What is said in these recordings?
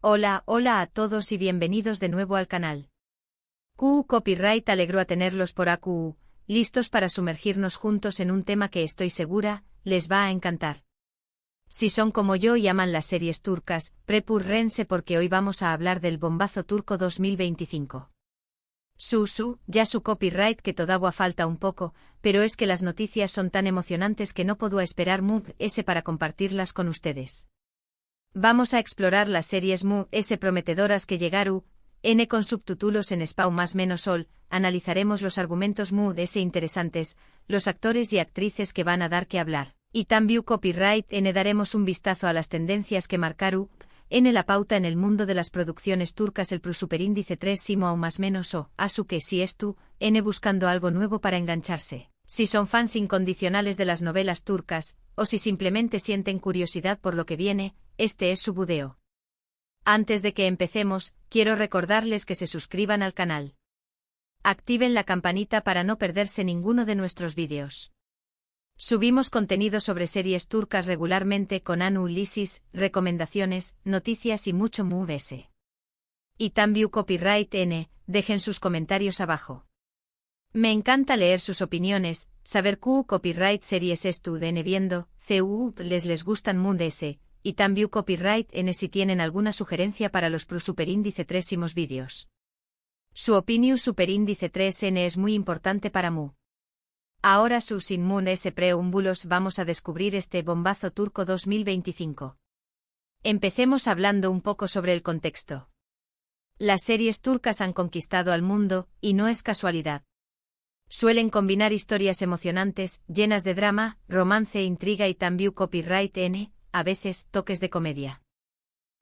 Hola, hola a todos y bienvenidos de nuevo al canal. QU Copyright alegró a tenerlos por AQU, listos para sumergirnos juntos en un tema que estoy segura, les va a encantar. Si son como yo y aman las series turcas, prepúrense porque hoy vamos a hablar del bombazo turco 2025. Ya su copyright que todavía falta un poco, pero es que las noticias son tan emocionantes que no puedo esperar ese para compartirlas con ustedes. Vamos a explorar las series prometedoras que llegaron, con subtítulos en Spau más menos sol, analizaremos los argumentos interesantes, los actores y actrices que van a dar que hablar, y también copyright daremos un vistazo a las tendencias que marcaron, la pauta en el mundo de las producciones turcas el superíndice 3 simo o más menos o, asu que si es tú, buscando algo nuevo para engancharse. Si son fans incondicionales de las novelas turcas, o si simplemente sienten curiosidad por lo que viene, este es su video. Antes de que empecemos, quiero recordarles que se suscriban al canal. Activen la campanita para no perderse ninguno de nuestros vídeos. Subimos contenido sobre series turcas regularmente con análisis, recomendaciones, noticias y mucho movs. Y también copyright dejen sus comentarios abajo. Me encanta leer sus opiniones, saber QU copyright series viendo, CU les gustan movs, y también copyright si tienen alguna sugerencia para los superíndice 3 vídeos. Su opinión superíndice 3N es muy importante para mu. Ahora sin preámbulos vamos a descubrir este bombazo turco 2025. Empecemos hablando un poco sobre el contexto. Las series turcas han conquistado al mundo, y no es casualidad. Suelen combinar historias emocionantes, llenas de drama, romance, intriga y también copyright a veces toques de comedia.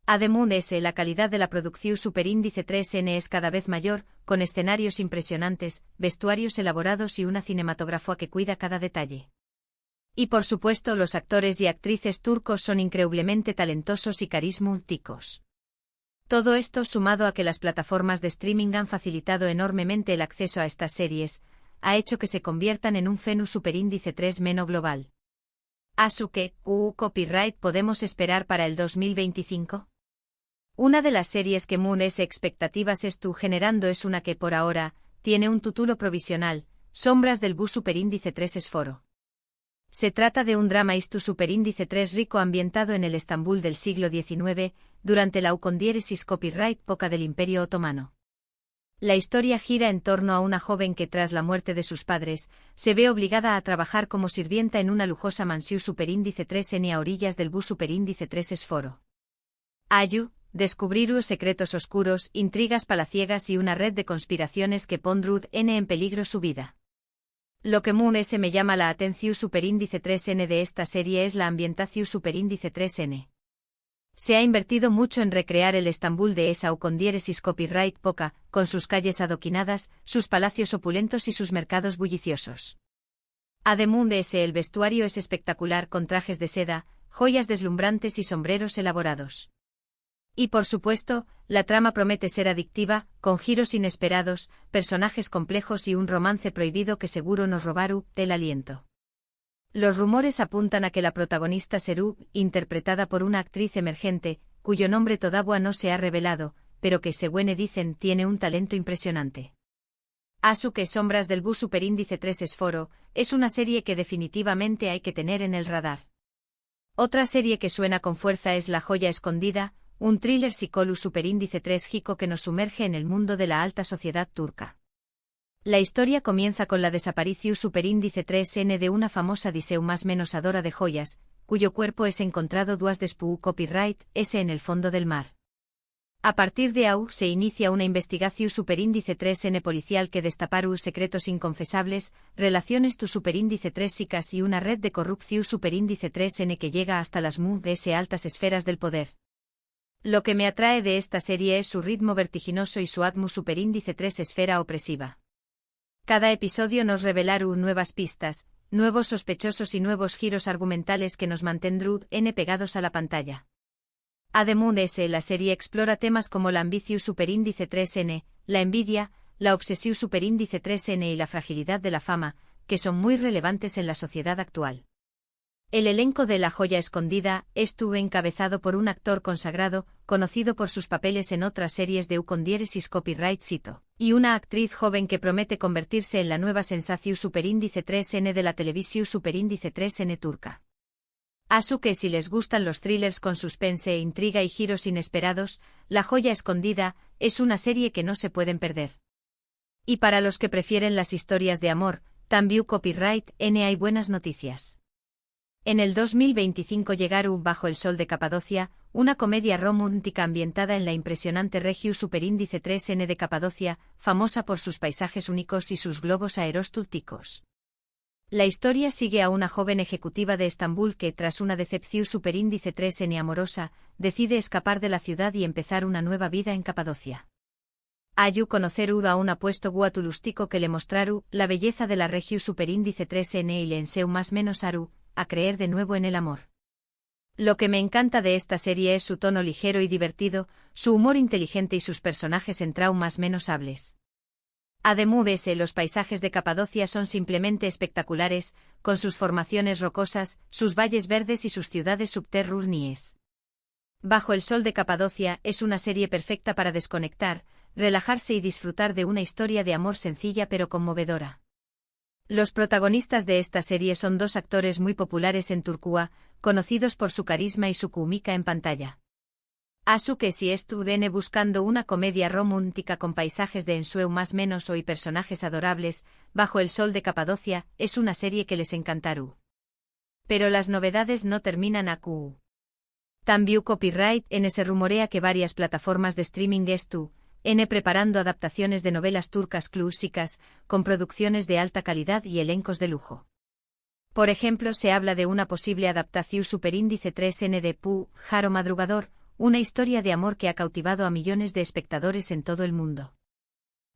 Además la calidad de la producción superíndice 3N es cada vez mayor, con escenarios impresionantes, vestuarios elaborados y una cinematografía que cuida cada detalle. Y por supuesto los actores y actrices turcos son increíblemente talentosos y carismáticos. Todo esto sumado a que las plataformas de streaming han facilitado enormemente el acceso a estas series, ha hecho que se conviertan en un fenómeno superíndice 3 global. ¿Asu que QU copyright podemos esperar para el 2025? Una de las series que expectativas generando es una que por ahora tiene un título provisional, Sombras del Bu superíndice 3 esforo. Se trata de un drama superíndice 3 rico ambientado en el Estambul del siglo XIX, durante la ucondiéresis copyright poca del Imperio Otomano. La historia gira en torno a una joven que tras la muerte de sus padres, se ve obligada a trabajar como sirvienta en una lujosa mansión superíndice 3N a orillas del Bu superíndice 3 esforo. Ayu, descubrir secretos oscuros, intrigas palaciegas y una red de conspiraciones que pondrán en peligro su vida. Lo que me llama la atención superíndice 3N de esta serie es la ambientación superíndice 3N. Se ha invertido mucho en recrear el Estambul de esa ucondiéresis copyright poca, con sus calles adoquinadas, sus palacios opulentos y sus mercados bulliciosos. Además el vestuario es espectacular con trajes de seda, joyas deslumbrantes y sombreros elaborados. Y por supuesto, la trama promete ser adictiva, con giros inesperados, personajes complejos y un romance prohibido que seguro nos robará el aliento. Los rumores apuntan a que la protagonista será interpretada por una actriz emergente, cuyo nombre todavía no se ha revelado, pero que según dicen tiene un talento impresionante. Asu que Sombras del Bu superíndice 3 esforo, es una serie que definitivamente hay que tener en el radar. Otra serie que suena con fuerza es La joya escondida, un thriller psicológico superíndice 3 gico que nos sumerge en el mundo de la alta sociedad turca. La historia comienza con la desaparición superíndice 3N de una famosa diseu más menos adora de joyas, cuyo cuerpo es encontrado después copyright en el fondo del mar. A partir de ahí se inicia una investigación superíndice 3N policial que destapará secretos inconfesables, relaciones superíndice 3 y una red de corrupción superíndice 3N que llega hasta las altas esferas del poder. Lo que me atrae de esta serie es su ritmo vertiginoso y su atmósfera superíndice 3 esfera opresiva. Cada episodio nos revelará nuevas pistas, nuevos sospechosos y nuevos giros argumentales que nos mantendrán pegados a la pantalla. Además la serie explora temas como la ambición superíndice 3N, la envidia, la obsesión superíndice 3N y la fragilidad de la fama, que son muy relevantes en la sociedad actual. El elenco de La joya escondida estuvo encabezado por un actor consagrado, conocido por sus papeles en otras series de con diéresis copyright cito, y una actriz joven que promete convertirse en la nueva sensación superíndice 3N de la televisión superíndice 3N turca. Asu que si les gustan los thrillers con suspense, intriga y giros inesperados, La joya escondida es una serie que no se pueden perder. Y para los que prefieren las historias de amor, también copyright N hay buenas noticias. En el 2025 llegaron Bajo el sol de Capadocia, una comedia romántica ambientada en la impresionante región superíndice 3N de Capadocia, famosa por sus paisajes únicos y sus globos aerostáticos. La historia sigue a una joven ejecutiva de Estambul que, tras una decepción superíndice 3N amorosa, decide escapar de la ciudad y empezar una nueva vida en Capadocia. Ayu conocer a un apuesto guatulústico que le mostraru la belleza de la región superíndice 3N y le enseu más menos aru a creer de nuevo en el amor. Lo que me encanta de esta serie es su tono ligero y divertido, su humor inteligente y sus personajes en traumas menos hables. Además, los paisajes de Capadocia son simplemente espectaculares, con sus formaciones rocosas, sus valles verdes y sus ciudades subterráneas. Bajo el sol de Capadocia es una serie perfecta para desconectar, relajarse y disfrutar de una historia de amor sencilla pero conmovedora. Los protagonistas de esta serie son dos actores muy populares en Turquía, conocidos por su carisma y su química en pantalla. Asu que si estuvene buscando una comedia romántica con paisajes de ensueño más menos y personajes adorables, Bajo el sol de Capadocia es una serie que les encantará. Pero las novedades no terminan aquí. También copyright N se rumorea que varias plataformas de streaming están preparando adaptaciones de novelas turcas clásicas, con producciones de alta calidad y elencos de lujo. Por ejemplo, se habla de una posible adaptación superíndice 3N de Pu, Jaro Madrugador, una historia de amor que ha cautivado a millones de espectadores en todo el mundo.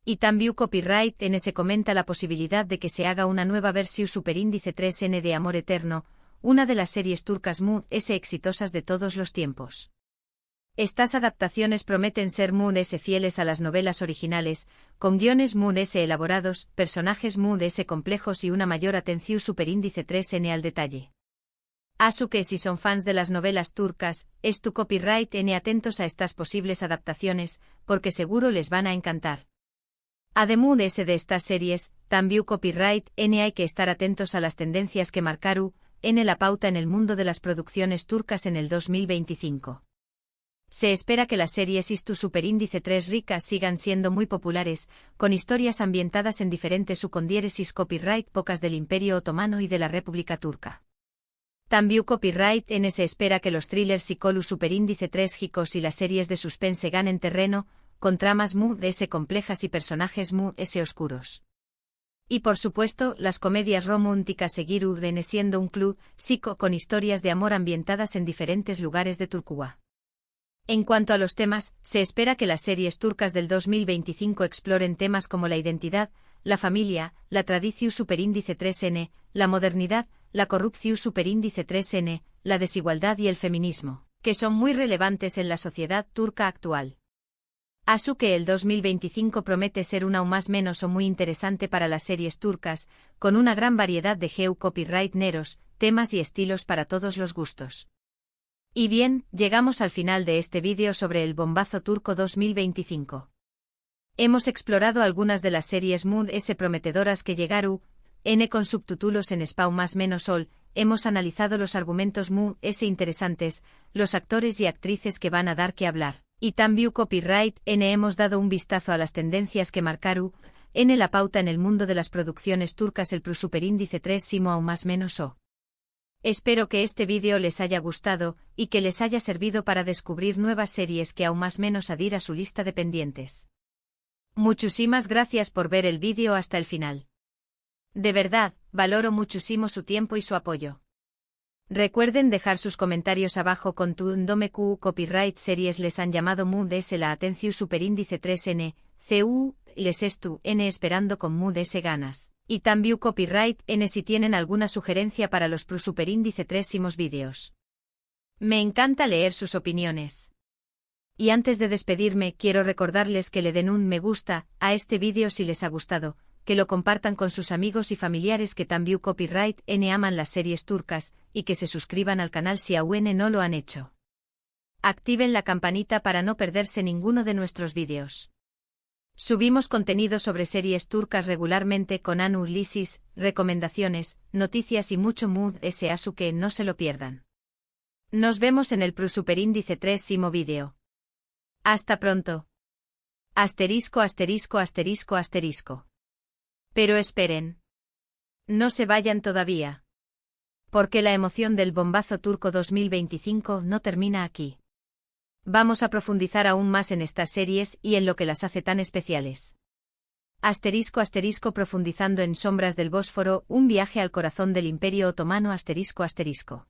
Y también copyright N se comenta la posibilidad de que se haga una nueva versión superíndice 3N de Amor Eterno, una de las series turcas muy exitosas de todos los tiempos. Estas adaptaciones prometen ser muy fieles a las novelas originales, con guiones muy elaborados, personajes muy complejos y una mayor atención superíndice 3N al detalle. Asu que si son fans de las novelas turcas, es tu copyright N atentos a estas posibles adaptaciones, porque seguro les van a encantar. Además de estas series, también copyright N hay que estar atentos a las tendencias que marcaron N la pauta en el mundo de las producciones turcas en el 2025. Se espera que las series Istu superíndice 3 ricas sigan siendo muy populares, con historias ambientadas en diferentes subcondiéresis copyright pocas del Imperio Otomano y de la República Turca. También copyright N se espera que los thrillers psicolu superíndice 3 gicos y las series de suspense ganen terreno, con tramas muy complejas y personajes muy oscuros. Y por supuesto, las comedias románticas seguirán siendo un club psico con historias de amor ambientadas en diferentes lugares de Turquía. En cuanto a los temas, se espera que las series turcas del 2025 exploren temas como la identidad, la familia, la tradición superíndice 3N, la modernidad, la corrupción superíndice 3N, la desigualdad y el feminismo, que son muy relevantes en la sociedad turca actual. Asu que el 2025 promete ser un aún más menos o muy interesante para las series turcas, con una gran variedad de copyright neros, temas y estilos para todos los gustos. Y bien, llegamos al final de este vídeo sobre el bombazo turco 2025. Hemos explorado algunas de las series muy prometedoras que llegaron, N con subtítulos en español más menos all, hemos analizado los argumentos muy interesantes, los actores y actrices que van a dar que hablar, y también copyright N hemos dado un vistazo a las tendencias que marcaron N la pauta en el mundo de las producciones turcas el plus superíndice 3 simo o más menos o. Espero que este vídeo les haya gustado y que les haya servido para descubrir nuevas series que aún más menos adir a su lista de pendientes. Muchísimas gracias por ver el vídeo hasta el final. De verdad, valoro muchísimo su tiempo y su apoyo. Recuerden dejar sus comentarios abajo contándome qué copyright series les han llamado la atención superíndice 3N, CU, les estu N esperando con ganas. Y también copyright N si tienen alguna sugerencia para los superíndice 3 vídeos. Me encanta leer sus opiniones. Y antes de despedirme quiero recordarles que le den un me gusta a este vídeo si les ha gustado, que lo compartan con sus amigos y familiares que también copyright N aman las series turcas, y que se suscriban al canal si aún no lo han hecho. Activen la campanita para no perderse ninguno de nuestros vídeos. Subimos contenido sobre series turcas regularmente con análisis, recomendaciones, noticias y mucho mood así que no se lo pierdan. Nos vemos en el Super-Índice 3º vídeo. Hasta pronto. Asterisco asterisco asterisco asterisco. Pero esperen. No se vayan todavía. Porque la emoción del bombazo turco 2025 no termina aquí. Vamos a profundizar aún más en estas series y en lo que las hace tan especiales. Asterisco asterisco profundizando en Sombras del Bósforo, un viaje al corazón del Imperio Otomano asterisco asterisco.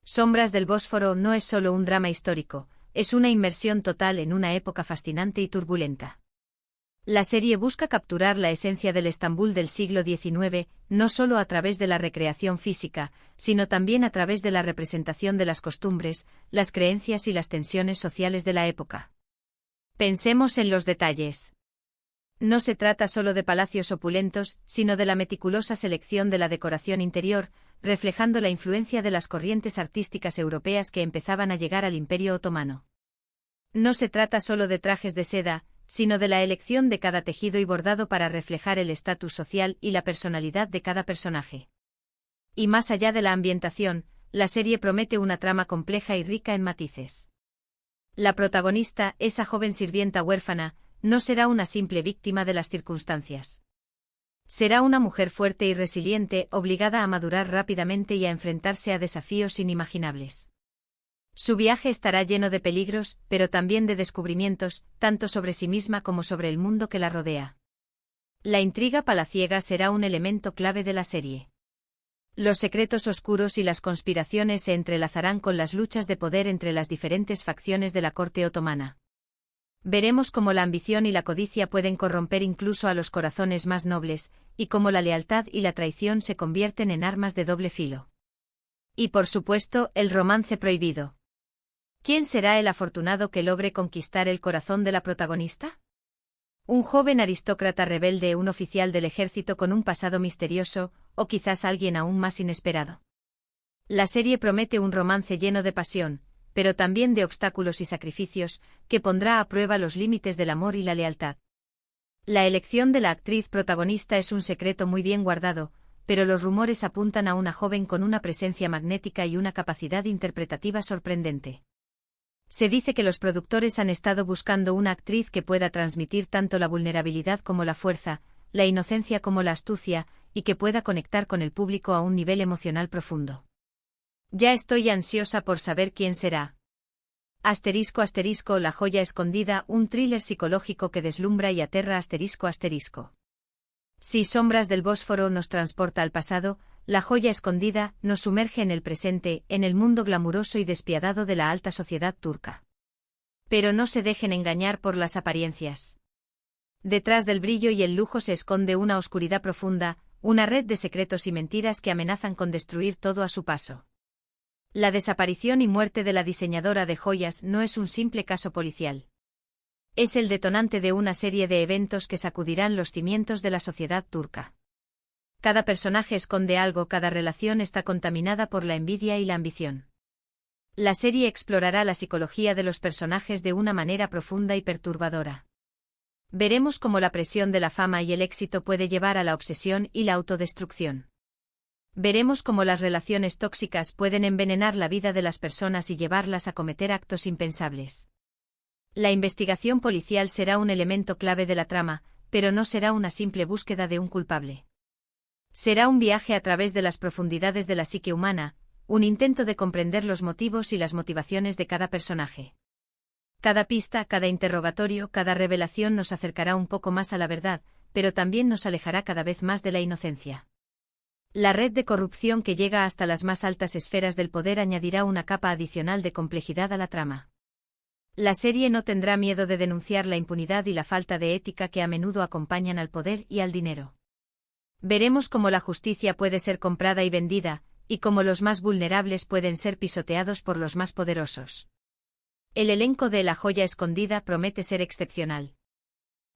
Sombras del Bósforo no es solo un drama histórico, es una inmersión total en una época fascinante y turbulenta. La serie busca capturar la esencia del Estambul del siglo XIX, no solo a través de la recreación física, sino también a través de la representación de las costumbres, las creencias y las tensiones sociales de la época. Pensemos en los detalles. No se trata solo de palacios opulentos, sino de la meticulosa selección de la decoración interior, reflejando la influencia de las corrientes artísticas europeas que empezaban a llegar al Imperio Otomano. No se trata solo de trajes de seda, sino de la elección de cada tejido y bordado para reflejar el estatus social y la personalidad de cada personaje. Y más allá de la ambientación, la serie promete una trama compleja y rica en matices. La protagonista, esa joven sirvienta huérfana, no será una simple víctima de las circunstancias. Será una mujer fuerte y resiliente, obligada a madurar rápidamente y a enfrentarse a desafíos inimaginables. Su viaje estará lleno de peligros, pero también de descubrimientos, tanto sobre sí misma como sobre el mundo que la rodea. La intriga palaciega será un elemento clave de la serie. Los secretos oscuros y las conspiraciones se entrelazarán con las luchas de poder entre las diferentes facciones de la corte otomana. Veremos cómo la ambición y la codicia pueden corromper incluso a los corazones más nobles, y cómo la lealtad y la traición se convierten en armas de doble filo. Y por supuesto, el romance prohibido. ¿Quién será el afortunado que logre conquistar el corazón de la protagonista? ¿Un joven aristócrata rebelde, un oficial del ejército con un pasado misterioso, o quizás alguien aún más inesperado? La serie promete un romance lleno de pasión, pero también de obstáculos y sacrificios, que pondrá a prueba los límites del amor y la lealtad. La elección de la actriz protagonista es un secreto muy bien guardado, pero los rumores apuntan a una joven con una presencia magnética y una capacidad interpretativa sorprendente. Se dice que los productores han estado buscando una actriz que pueda transmitir tanto la vulnerabilidad como la fuerza, la inocencia como la astucia, y que pueda conectar con el público a un nivel emocional profundo. Ya estoy ansiosa por saber quién será. Asterisco asterisco La joya escondida, un thriller psicológico que deslumbra y aterra asterisco asterisco. Si Sombras del Bósforo nos transporta al pasado, La joya escondida nos sumerge en el presente, en el mundo glamuroso y despiadado de la alta sociedad turca. Pero no se dejen engañar por las apariencias. Detrás del brillo y el lujo se esconde una oscuridad profunda, una red de secretos y mentiras que amenazan con destruir todo a su paso. La desaparición y muerte de la diseñadora de joyas no es un simple caso policial. Es el detonante de una serie de eventos que sacudirán los cimientos de la sociedad turca. Cada personaje esconde algo, cada relación está contaminada por la envidia y la ambición. La serie explorará la psicología de los personajes de una manera profunda y perturbadora. Veremos cómo la presión de la fama y el éxito puede llevar a la obsesión y la autodestrucción. Veremos cómo las relaciones tóxicas pueden envenenar la vida de las personas y llevarlas a cometer actos impensables. La investigación policial será un elemento clave de la trama, pero no será una simple búsqueda de un culpable. Será un viaje a través de las profundidades de la psique humana, un intento de comprender los motivos y las motivaciones de cada personaje. Cada pista, cada interrogatorio, cada revelación nos acercará un poco más a la verdad, pero también nos alejará cada vez más de la inocencia. La red de corrupción que llega hasta las más altas esferas del poder añadirá una capa adicional de complejidad a la trama. La serie no tendrá miedo de denunciar la impunidad y la falta de ética que a menudo acompañan al poder y al dinero. Veremos cómo la justicia puede ser comprada y vendida, y cómo los más vulnerables pueden ser pisoteados por los más poderosos. El elenco de La joya escondida promete ser excepcional.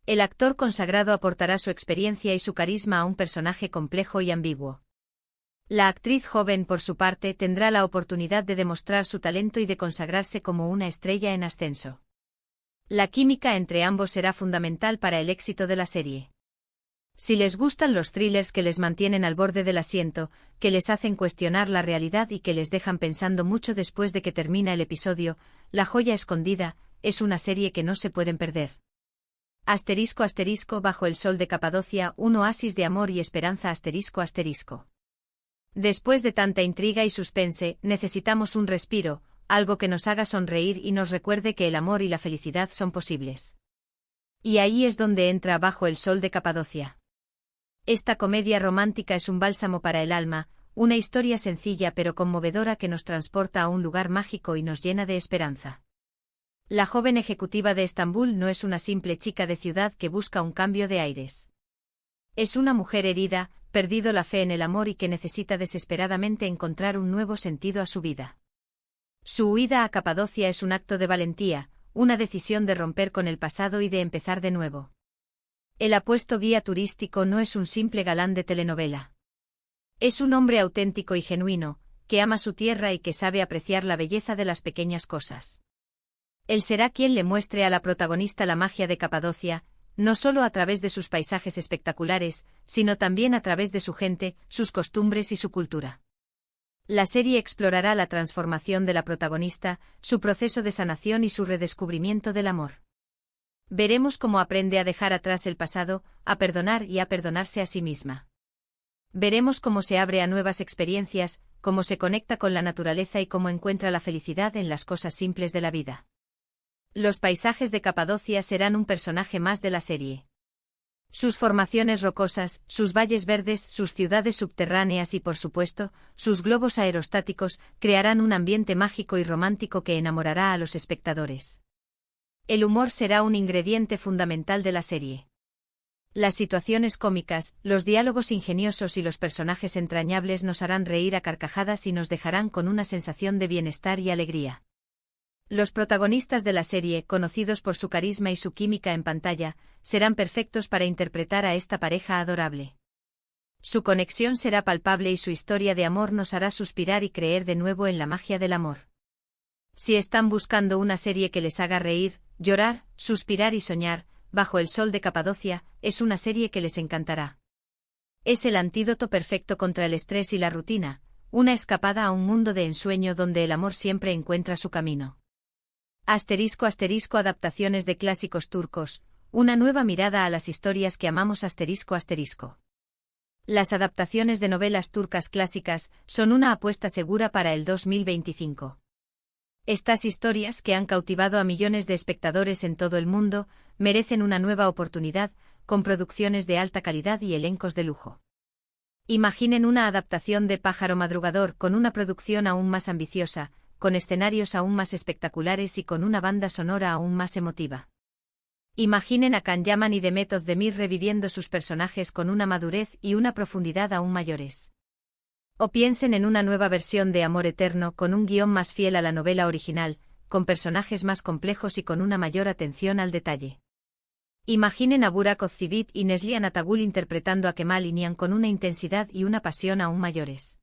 El actor consagrado aportará su experiencia y su carisma a un personaje complejo y ambiguo. La actriz joven, por su parte, tendrá la oportunidad de demostrar su talento y de consagrarse como una estrella en ascenso. La química entre ambos será fundamental para el éxito de la serie. Si les gustan los thrillers que les mantienen al borde del asiento, que les hacen cuestionar la realidad y que les dejan pensando mucho después de que termina el episodio, La joya escondida es una serie que no se pueden perder. *** Bajo el sol de Capadocia, un oasis de amor y esperanza ***. Después de tanta intriga y suspense, necesitamos un respiro, algo que nos haga sonreír y nos recuerde que el amor y la felicidad son posibles. Y ahí es donde entra Bajo el sol de Capadocia. Esta comedia romántica es un bálsamo para el alma, una historia sencilla pero conmovedora que nos transporta a un lugar mágico y nos llena de esperanza. La joven ejecutiva de Estambul no es una simple chica de ciudad que busca un cambio de aires. Es una mujer herida, perdido la fe en el amor y que necesita desesperadamente encontrar un nuevo sentido a su vida. Su huida a Capadocia es un acto de valentía, una decisión de romper con el pasado y de empezar de nuevo. El apuesto guía turístico no es un simple galán de telenovela. Es un hombre auténtico y genuino, que ama su tierra y que sabe apreciar la belleza de las pequeñas cosas. Él será quien le muestre a la protagonista la magia de Capadocia, no solo a través de sus paisajes espectaculares, sino también a través de su gente, sus costumbres y su cultura. La serie explorará la transformación de la protagonista, su proceso de sanación y su redescubrimiento del amor. Veremos cómo aprende a dejar atrás el pasado, a perdonar y a perdonarse a sí misma. Veremos cómo se abre a nuevas experiencias, cómo se conecta con la naturaleza y cómo encuentra la felicidad en las cosas simples de la vida. Los paisajes de Capadocia serán un personaje más de la serie. Sus formaciones rocosas, sus valles verdes, sus ciudades subterráneas y, por supuesto, sus globos aerostáticos crearán un ambiente mágico y romántico que enamorará a los espectadores. El humor será un ingrediente fundamental de la serie. Las situaciones cómicas, los diálogos ingeniosos y los personajes entrañables nos harán reír a carcajadas y nos dejarán con una sensación de bienestar y alegría. Los protagonistas de la serie, conocidos por su carisma y su química en pantalla, serán perfectos para interpretar a esta pareja adorable. Su conexión será palpable y su historia de amor nos hará suspirar y creer de nuevo en la magia del amor. Si están buscando una serie que les haga reír, llorar, suspirar y soñar, Bajo el sol de Capadocia es una serie que les encantará. Es el antídoto perfecto contra el estrés y la rutina, una escapada a un mundo de ensueño donde el amor siempre encuentra su camino. ***, adaptaciones de clásicos turcos, una nueva mirada a las historias que amamos ***. Las adaptaciones de novelas turcas clásicas son una apuesta segura para el 2025. Estas historias, que han cautivado a millones de espectadores en todo el mundo, merecen una nueva oportunidad, con producciones de alta calidad y elencos de lujo. Imaginen una adaptación de Pájaro Madrugador con una producción aún más ambiciosa, con escenarios aún más espectaculares y con una banda sonora aún más emotiva. Imaginen a Can Yaman y Demet Özdemir reviviendo sus personajes con una madurez y una profundidad aún mayores. O piensen en una nueva versión de Amor Eterno con un guión más fiel a la novela original, con personajes más complejos y con una mayor atención al detalle. Imaginen a Burak Özçivit y Neslihan Atagul interpretando a Kemal y Nihan con una intensidad y una pasión aún mayores.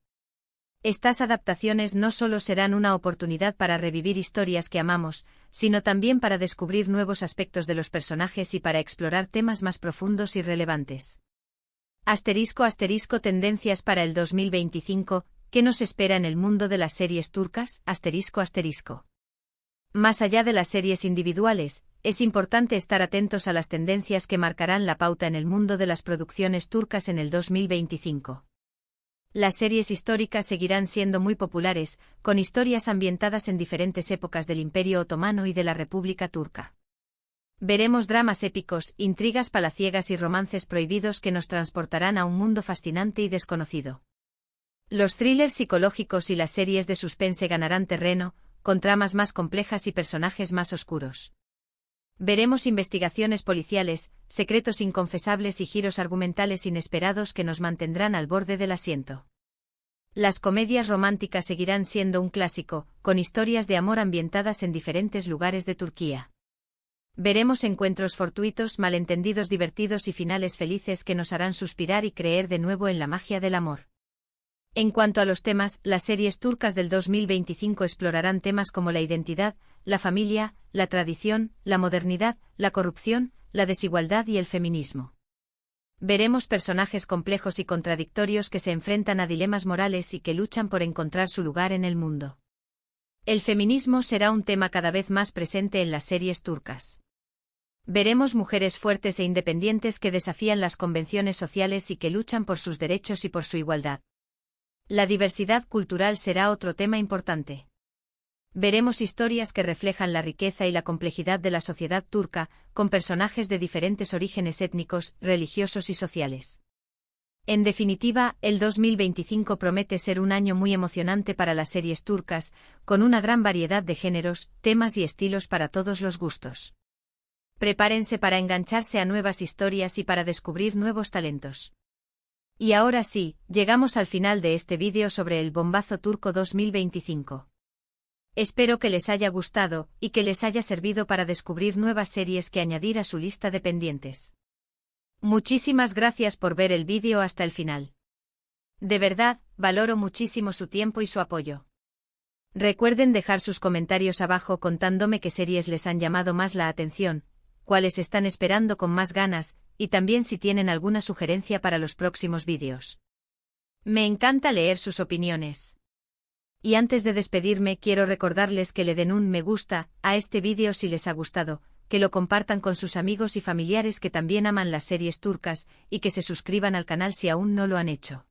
Estas adaptaciones no solo serán una oportunidad para revivir historias que amamos, sino también para descubrir nuevos aspectos de los personajes y para explorar temas más profundos y relevantes. ***, tendencias para el 2025, ¿qué nos espera en el mundo de las series turcas? ***. Más allá de las series individuales, es importante estar atentos a las tendencias que marcarán la pauta en el mundo de las producciones turcas en el 2025. Las series históricas seguirán siendo muy populares, con historias ambientadas en diferentes épocas del Imperio Otomano y de la República Turca. Veremos dramas épicos, intrigas palaciegas y romances prohibidos que nos transportarán a un mundo fascinante y desconocido. Los thrillers psicológicos y las series de suspense ganarán terreno, con tramas más complejas y personajes más oscuros. Veremos investigaciones policiales, secretos inconfesables y giros argumentales inesperados que nos mantendrán al borde del asiento. Las comedias románticas seguirán siendo un clásico, con historias de amor ambientadas en diferentes lugares de Turquía. Veremos encuentros fortuitos, malentendidos divertidos y finales felices que nos harán suspirar y creer de nuevo en la magia del amor. En cuanto a los temas, las series turcas del 2025 explorarán temas como la identidad, la familia, la tradición, la modernidad, la corrupción, la desigualdad y el feminismo. Veremos personajes complejos y contradictorios que se enfrentan a dilemas morales y que luchan por encontrar su lugar en el mundo. El feminismo será un tema cada vez más presente en las series turcas. Veremos mujeres fuertes e independientes que desafían las convenciones sociales y que luchan por sus derechos y por su igualdad. La diversidad cultural será otro tema importante. Veremos historias que reflejan la riqueza y la complejidad de la sociedad turca, con personajes de diferentes orígenes étnicos, religiosos y sociales. En definitiva, el 2025 promete ser un año muy emocionante para las series turcas, con una gran variedad de géneros, temas y estilos para todos los gustos. Prepárense para engancharse a nuevas historias y para descubrir nuevos talentos. Y ahora sí, llegamos al final de este vídeo sobre el bombazo turco 2025. Espero que les haya gustado y que les haya servido para descubrir nuevas series que añadir a su lista de pendientes. Muchísimas gracias por ver el vídeo hasta el final. De verdad, valoro muchísimo su tiempo y su apoyo. Recuerden dejar sus comentarios abajo contándome qué series les han llamado más la atención, cuáles están esperando con más ganas, y también si tienen alguna sugerencia para los próximos vídeos. Me encanta leer sus opiniones. Y antes de despedirme quiero recordarles que le den un me gusta a este vídeo si les ha gustado, que lo compartan con sus amigos y familiares que también aman las series turcas, y que se suscriban al canal si aún no lo han hecho.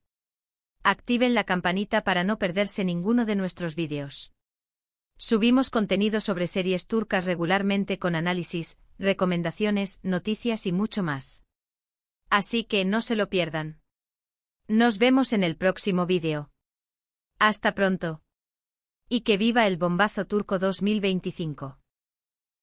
Activen la campanita para no perderse ninguno de nuestros vídeos. Subimos contenido sobre series turcas regularmente con análisis, recomendaciones, noticias y mucho más. Así que no se lo pierdan. Nos vemos en el próximo vídeo. Hasta pronto. Y que viva el bombazo turco 2025.